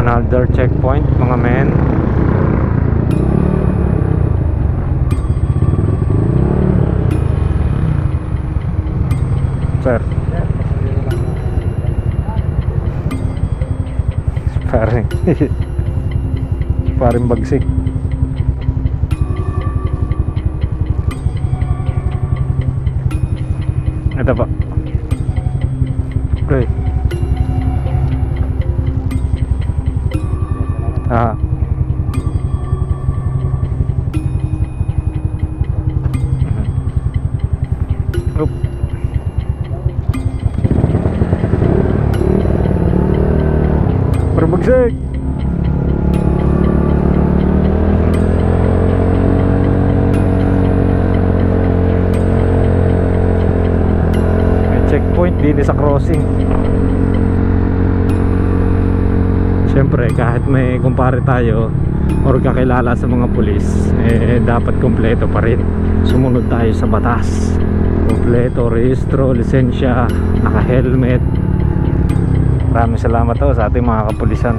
Another checkpoint mga men. Sir, paring bagsik. Ito pa. Okay. Oop. Perbagsik. May checkpoint din sa crossing. Siyempre kahit may kumpare tayo or kakilala sa mga pulis, dapat kompleto pa rin. Sumunod tayo sa batas. Kompleto, rehistro, lisensya, naka-helmet. Maraming salamat sa ating mga kapulisan.